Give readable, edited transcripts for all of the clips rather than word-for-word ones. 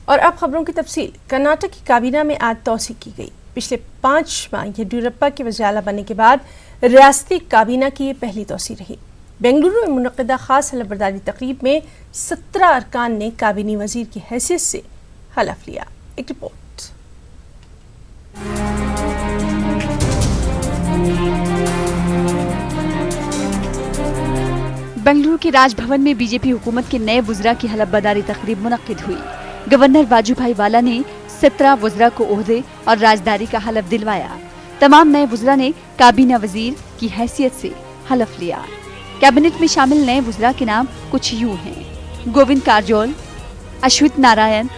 और अब खबरों की तफसील। कर्नाटक की काबीना में आज तोसी की गई। पिछले 5 माह येडियूरप्पा के वज़ीर आला बनने के बाद रियासती काबीना की ये पहली तोसी रही। बेंगलुरु में मुनक़िदा खास हलफबरदारी तकरीब में 17 अरकान ने काबीनी वजीर की हैसियत से हलफ लिया। एक रिपोर्ट। बेंगलुरु के राजभवन में बीजेपी हुकूमत के नए वज़रा की हलफबरदारी तकरीब मुनक्किद हुई। गवर्नर वाजूभाई वाला ने 17 वज़रा को ओहदे और राजदारी का हलफ दिलवाया। तमाम नए वज़रा ने काबीना वजीर की हैसियत से हलफ लिया। कैबिनेट में शामिल नए वज़रा के नाम कुछ यूं हैं: Govind Karjol, Ashwath Narayan,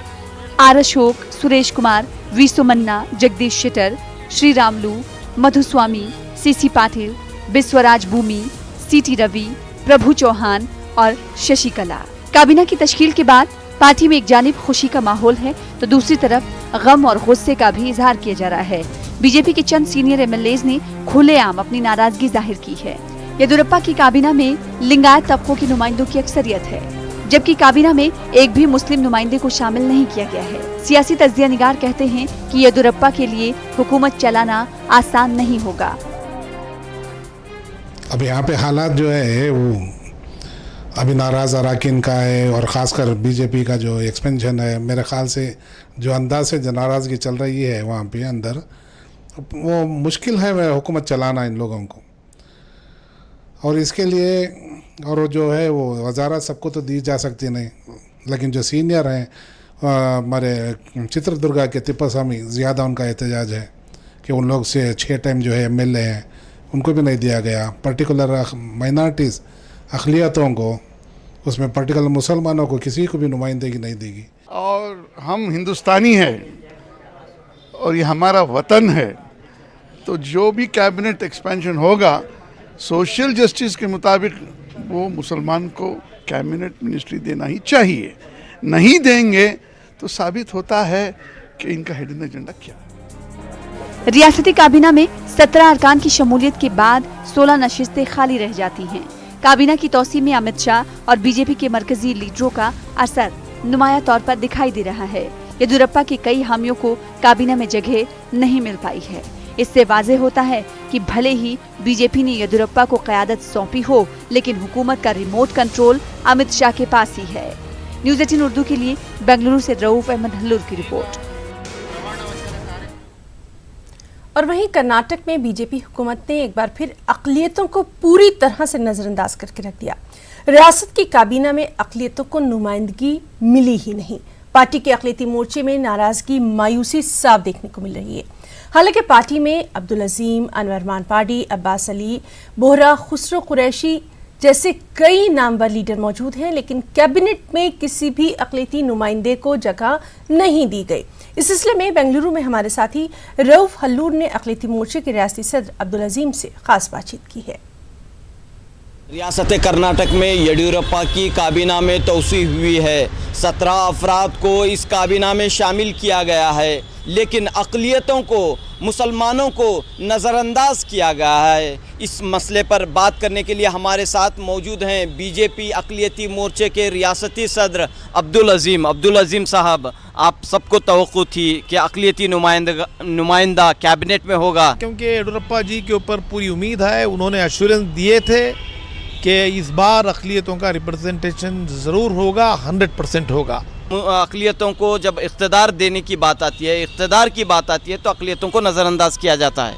R Ashok, Suresh Kumar, V Somanna, Jagadish Shettar, Sriramulu, Madhuswamy, CC Patil, Basavaraj Bommai, CT Ravi, प्रभु चौहान और शशिकला। काबीना की तश्कील के बाद पार्टी में एक जानिब खुशी का माहौल है तो दूसरी तरफ गम और गुस्से का भी इजहार किया जा रहा है। बीजेपी के चंद सीनियर एमएलएज ने खुलेआम अपनी नाराजगी जाहिर की है। येदियुरप्पा की काबीना में लिंगायत तबकों की नुमाइंदों की अक्सरियत है, जबकि काबीना में एक भी मुस्लिम नुमाइंदे को शामिल नहीं किया गया है। सियासी तज्जिया निगार कहते हैं कि येदियुरप्पा के लिए हुकूमत चलाना आसान नहीं होगा। अब यहाँ पे हालात जो है वो अभी नाराज़ अराकीन का है और ख़ासकर बीजेपी का जो एक्सपेंशन है, मेरे ख़्याल से जो अंदाज से जो नाराज़गी चल रही है वहाँ पे अंदर, वो मुश्किल है वह हुकूमत चलाना इन लोगों को। और इसके लिए और जो है वो वजारत सबको तो दी जा सकती नहीं, लेकिन जो सीनियर हैं हमारे चित्रदुर्गा के तिप्पास्वामी ज़्यादा उनका एहतजाज है कि उन लोग से 6 टाइम जो है एमएलए हैं उनको भी नहीं दिया गया। पर्टिकुलर माइनॉरिटीज़ अक़लियतों को, उसमें पर्टिकुलर मुसलमानों को किसी को भी नुमाइंदगी नहीं देगी। और हम हिंदुस्तानी हैं और ये हमारा वतन है, तो जो भी कैबिनेट एक्सपेंशन होगा सोशल जस्टिस के मुताबिक वो मुसलमान को कैबिनेट मिनिस्ट्री देना ही चाहिए। नहीं देंगे तो साबित होता है कि इनका हिडन एजेंडा क्या है। रियासती काबीना में 17 अरकान की शमूलियत के बाद 16 नशिस्तें खाली रह जाती हैं। काबीना की तौसी में अमित शाह और बीजेपी के मरकजी लीडरों का असर नुमाया तौर पर दिखाई दे रहा है। येदियुरप्पा के कई हामियों को काबीना में जगह नहीं मिल पाई है। इससे वाज़े होता है कि भले ही बीजेपी ने येदियुरप्पा को क़यादत सौंपी हो, लेकिन हुकूमत का रिमोट कंट्रोल अमित शाह के पास ही है। न्यूज़ 18 उर्दू के लिए बेंगलुरु से रऊफ अहमद हल्लूर की रिपोर्ट। और वहीं कर्नाटक में बीजेपी हुकूमत ने एक बार फिर अक़लियतों को पूरी तरह से नज़रअंदाज करके रख दिया। रियासत की काबीना में अक़लियतों को नुमाइंदगी मिली ही नहीं। पार्टी के अक़लियती मोर्चे में नाराज़गी, मायूसी साफ देखने को मिल रही है। हालांकि पार्टी में अब्दुल अजीम, अनवर मान पार्टी, अब्बास अली, बोहरा, खुसरो कुरैशी जैसे कई नामवर लीडर मौजूद हैं, लेकिन कैबिनेट में किसी भी अक़लियती नुमाइंदे को जगह नहीं दी गई। इस सिलसिले में बेंगलुरु में हमारे साथी रऊफ हल्लूर ने अक़लियती मोर्चे के रियासती सदर अब्दुल अजीम से खास बातचीत की है। रियासत कर्नाटक में येडियूरप्पा की काबीना में तोसी हुई है। 17 अफराद को इस काबीना में शामिल किया गया है, लेकिन अक़लियतों को, मुसलमानों को नज़रअंदाज किया गया है। इस मसले पर बात करने के लिए हमारे साथ मौजूद हैं बीजेपी अक़लियती मोर्चे के रियासती सदर अब्दुल अजीम। अब्दुल अजीम साहब, आप सबको तवक्कुत थी कि अक़लियती नुमाइंदा कैबिनेट में होगा, क्योंकि येडियूरप्पा जी के ऊपर पूरी उम्मीद है। उन्होंने एश्योरेंस दिए थे कि इस बार अक़लियतों का रिप्रेजेंटेशन ज़रूर होगा, 100% होगा। अक़लियतों को जब इक़्तिदार देने की बात आती है, इक़्तिदार की बात आती है, तो अक़लियतों को नज़रअंदाज किया जाता है।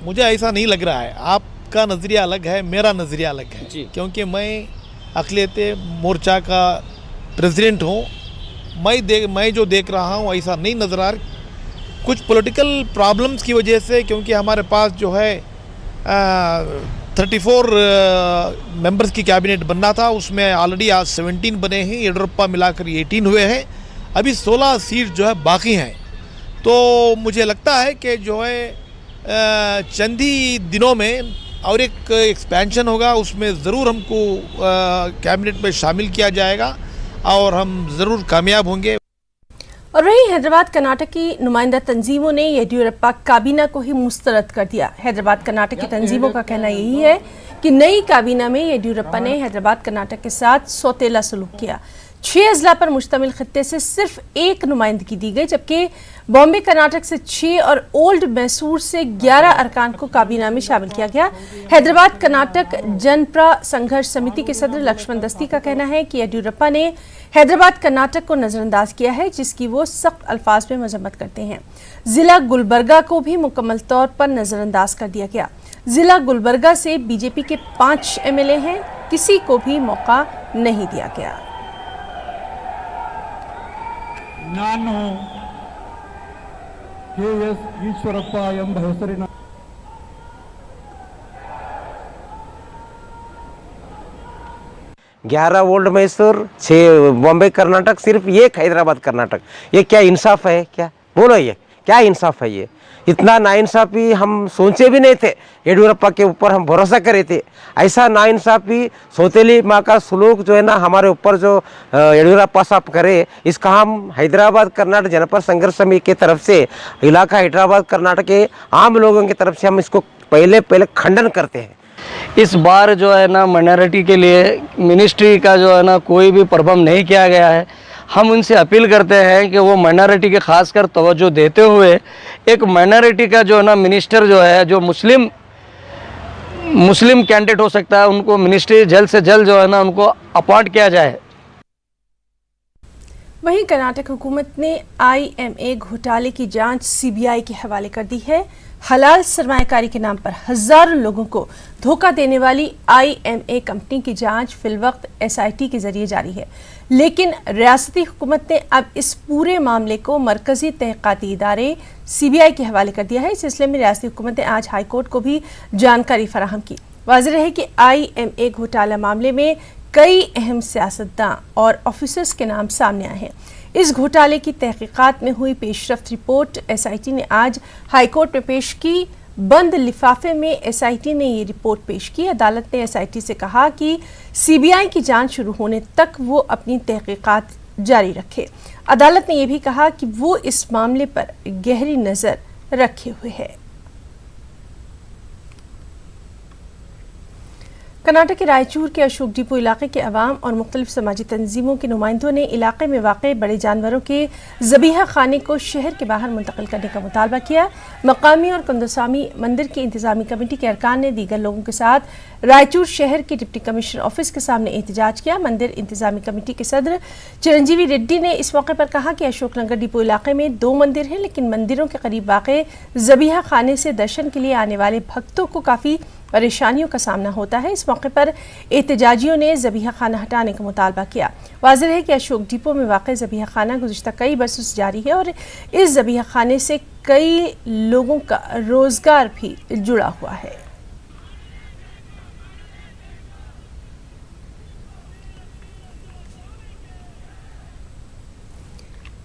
मुझे ऐसा नहीं लग रहा है। आपका नज़रिया अलग है, मेरा नज़रिया अलग है, क्योंकि मैं अक़लियत मोर्चा का प्रेसिडेंट हूँ। मैं जो देख रहा हूँ ऐसा नहीं नज़र आ रहा। कुछ पॉलिटिकल प्रॉब्लम्स की वजह से, क्योंकि हमारे पास जो है 34 मेंबर्स की कैबिनेट बनना था, उसमें ऑलरेडी आज 17 बने हैं, येडियूरप्पा मिलाकर 18 हुए हैं। अभी 16 सीट जो है बाकी हैं। तो मुझे लगता है कि जो है चंद ही दिनों में और एक एक्सपेंशन होगा, उसमें ज़रूर हमको कैबिनेट में शामिल किया जाएगा और हम ज़रूर कामयाब होंगे। और वहीं हैदराबाद कर्नाटक की नुमाइंदा तंजीमों ने येडियूरप्पा काबीना को ही मुस्तरद कर दिया। हैदराबाद कर्नाटक की तंजीमों का कहना यही है कि नई काबीना में येडियूरप्पा ने हैदराबाद कर्नाटक के साथ सौतेला सलूक किया। 6 अजला पर मुश्तमिल खित्ते से सिर्फ एक नुमाइंदगी दी गई, जबकि बॉम्बे कर्नाटक से 6 और ओल्ड मैसूर से 11 अरकान को काबीना में शामिल किया गया। हैदराबाद कर्नाटक जनप्रा संघर्ष समिति के सदर लक्ष्मण दस्ती का कहना है कि येडियुरप्पा ने हैदराबाद कर्नाटक को नजरअंदाज किया है, जिसकी वो सख्त अल्फाज में मजम्मत करते हैं। जिला गुलबर्गा को भी मुकम्मल तौर पर नजरअंदाज कर दिया गया। जिला गुलबर्गा से बीजेपी के 5 MLA हैं, किसी को भी मौका नहीं दिया गया। ನಾನು KS ಈಶ್ವರಪ್ಪ ಎಂಬ ಹೆಸರಿನ 11 ओल्ड मैसूर, 6 बॉम्बे कर्नाटक, सिर्फ एक हैदराबाद कर्नाटक। ये क्या इंसाफ है? क्या बोलो, ये क्या इंसाफ है? ये इतना नाइंसाफी हम सोचे भी नहीं थे। येडियुरप्पा के ऊपर हम भरोसा करे थे, ऐसा नाइंसाफी सौतेली माँ का सलूक जो है ना हमारे ऊपर जो येडियुरप्पा साहब करे, इसका हम हैदराबाद कर्नाटक जनपद संघर्ष समिति की तरफ से, इलाका हैदराबाद कर्नाटक के आम लोगों की तरफ से हम इसको पहले खंडन करते हैं। इस बार जो है ना माइनॉरिटी के लिए मिनिस्ट्री का जो है ना कोई भी प्रबंध नहीं किया गया है। हम उनसे अपील करते हैं कि वो माइनॉरिटी के खासकर तवज्जो देते हुए एक माइनॉरिटी का जो है ना मिनिस्टर जो है, जो मुस्लिम कैंडिडेट हो सकता है, उनको मिनिस्ट्री जल्द से जल्द जो है ना उनको अपॉइंट किया जाए। वहीं कर्नाटक हुकूमत ने IMA घोटाले की जांच CBI के हवाले कर दी है। हलाल सरमायाकारी के नाम पर हजारों लोगों को धोखा देने वाली IMA कंपनी की जांच फिलवक्त SIT के जरिए जारी है, लेकिन रियासती हुकूमत ने अब इस पूरे मामले को मरकजी तहकीकाती इदारे CBI के हवाले कर दिया है। इस सिलसिले में रियासती हुकूमत ने आज हाई कोर्ट को भी जानकारी फराहम की। वाज़ेह है कि IMA घोटाला मामले में कई अहम सियासतदान और ऑफिसर्स के नाम सामने आए हैं। इस घोटाले की तहकीकात में हुई पेशरफ्त रिपोर्ट SIT ने आज हाईकोर्ट में पेश की। बंद लिफाफे में SIT ने ये रिपोर्ट पेश की। अदालत ने SIT से कहा कि CBI की जांच शुरू होने तक वो अपनी तहकीकात जारी रखे। अदालत ने यह भी कहा कि वो इस मामले पर गहरी नज़र रखे हुए है। कर्नाटक के रायचूर के अशोक डिपो इलाके के अवाम और मुख्तलिफ समाजी तंजीमों के नुमाइंदों ने इलाके में वाक़ बड़े जानवरों के ज़बीहा खाने को शहर के बाहर मुंतकिल करने का मुतालबा किया। मकामी और कंदोसामी मंदिर की इंतज़ामी कमेटी के अरकान ने दीगर लोगों के साथ रायचूर शहर के डिप्टी कमिश्नर ऑफिस के सामने एहतजाज किया। मंदिर इंतज़ामी कमेटी के सदर चिरंजीवी रेड्डी ने इस मौके पर कहा कि अशोक नगर डिपो इलाके में 2 मंदिर हैं, लेकिन मंदिरों के करीब वाक़ ज़बीहा खाने से दर्शन के लिए आने वाले भक्तों को काफ़ी परेशानियों का सामना होता है। इस मौके पर एहतजाजियों ने ज़बीहा खाना हटाने का मुतालबा किया। वाज़ेह है कि अशोक डिपो में वाक़ ज़बीहा खाना गुज़िश्ता कई बरसों से जारी है और इस ज़बीहा खाने से कई लोगों का रोज़गार भी जुड़ा हुआ है।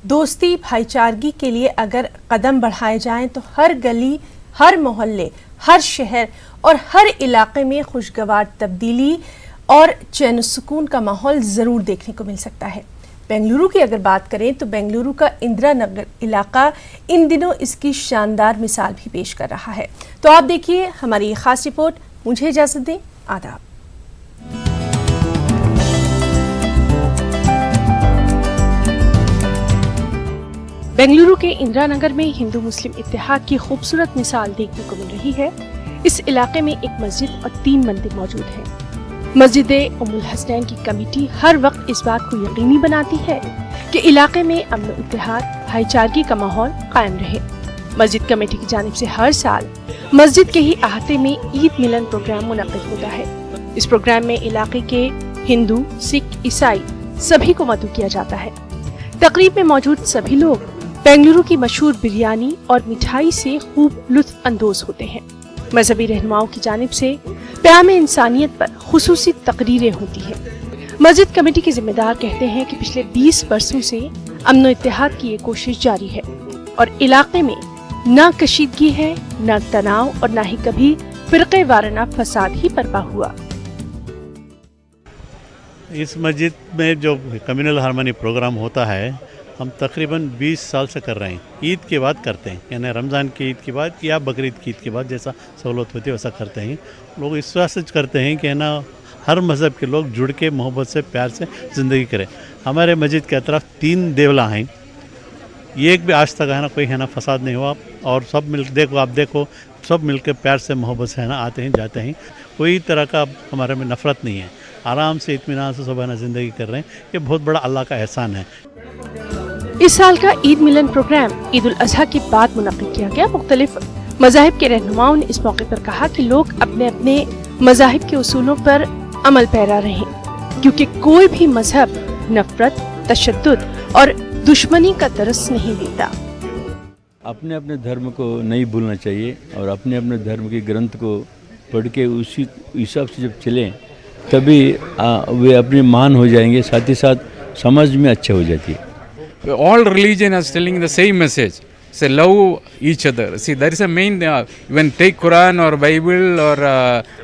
दोस्ती भाईचारगी के लिए अगर कदम बढ़ाए जाएं तो हर गली, हर मोहल्ले, हर शहर और हर इलाके में खुशगवार तब्दीली और चैन सुकून का माहौल ज़रूर देखने को मिल सकता है। बेंगलुरु की अगर बात करें तो बेंगलुरु का इंदिरा नगर इलाका इन दिनों इसकी शानदार मिसाल भी पेश कर रहा है। तो आप देखिए हमारी ये खास रिपोर्ट। मुझे इजाज़त दें। आदाब। बेंगलुरु के इंदिरा नगर में हिंदू मुस्लिम इत्तेहाद की खूबसूरत मिसाल देखने को मिल रही है। इस इलाके में एक मस्जिद और 3 मंदिर मौजूद हैं। मस्जिद-ए-उम्मुल हसनैन की कमेटी हर वक्त इस बात को यकीनी बनाती है कि इलाके में अमन इत्तेहाद, भाईचारगी का माहौल कायम रहे। मस्जिद कमेटी की जानिब से हर साल मस्जिद के ही अहाते में ईद मिलन प्रोग्राम मुनक्किद होता है। इस प्रोग्राम में इलाके के हिंदू, सिख, ईसाई सभी को मदऊ किया जाता है। तकरीब में मौजूद सभी लोग बेंगलुरु की मशहूर बिरयानी और मिठाई से खूब लुत्फ अंदोज होते हैं। मजहबी रहनुमाओं की जानिब से प्याम इंसानियत पर खुसूसी तकरीरें होती हैं। मस्जिद कमेटी के जिम्मेदार कहते हैं कि पिछले 20 बरसों से अमन इत्तेहाद की ये कोशिश जारी है और इलाके में न कशीदगी है, न तनाव और न ही कभी फिरके वाराना फसाद ही बर्पा हुआ। इस मस्जिद में जो कम्युनल हार्मनी प्रोग्राम होता है हम तकरीबन 20 साल से कर रहे हैं। ईद के बाद करते हैं, यानी रमज़ान की ईद के बाद या बकरीद की ईद के बाद जैसा सहूलत होती है वैसा करते हैं। लोग इस वजह से करते हैं कि ना हर मज़हब के लोग जुड़ के मोहब्बत से, प्यार से ज़िंदगी करें। हमारे मस्जिद के तरफ 3 देवला हैं, एक भी आज तक है ना कोई है ना फसाद नहीं हुआ, और सब मिल देखो आप देखो सब मिलकर प्यार से मोहब्बत से है ना आते हैं जाते हैं, कोई तरह का हमारे में नफ़रत नहीं है, आराम से इत्मीनान से सब है ना ज़िंदगी कर रहे हैं। ये बहुत बड़ा अल्लाह का एहसान है। इस साल का ईद मिलन प्रोग्राम ईद उल अजहा के बाद मुनक्किद किया गया। मुख्तलिफ मज़ाहिब के रहनुमाओं ने इस मौके पर कहा कि लोग अपने अपने मज़ाहिब के उसूलों पर अमल पैरा रहें, क्योंकि कोई भी मजहब नफरत, तशद्दुद और दुश्मनी का दरस नहीं देता। अपने अपने धर्म को नहीं भूलना चाहिए और अपने अपने धर्म के ग्रंथ को पढ़ के उसी हिसाब से जब चलें तभी वे अपने महान हो जाएंगे, साथ ही साथ समझ में अच्छे हो जाती है। All religion is telling the same message. Say love each other. See, there is a main, when take Quran or Bible or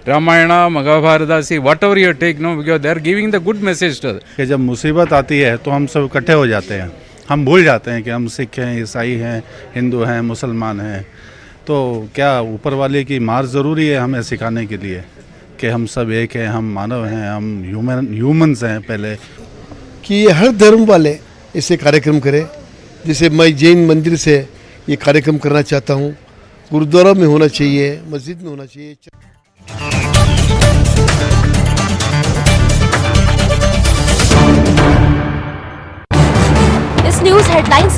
Ramayana, Mahabharata, see whatever you take, no, because they are giving the good message to us. कि जब मुसीबत आती है तो हम सब इकट्ठे हो जाते हैं, हम भूल जाते हैं कि हम सिख हैं, ईसाई हैं, हिंदू हैं, मुसलमान हैं। तो क्या ऊपर वाले की मार ज़रूरी है हमें सिखाने के लिए कि हम सब एक हैं, हम मानव हैं, हम ह्यूमंस हैं पहले। कि ये हर धर्म वाले इसे कार्यक्रम करें। जैसे मैं जैन मंदिर से ये कार्यक्रम करना चाहता हूँ, गुरुद्वारा में होना चाहिए, मस्जिद में होना चाहिए। इस न्यूज़ हेडलाइंस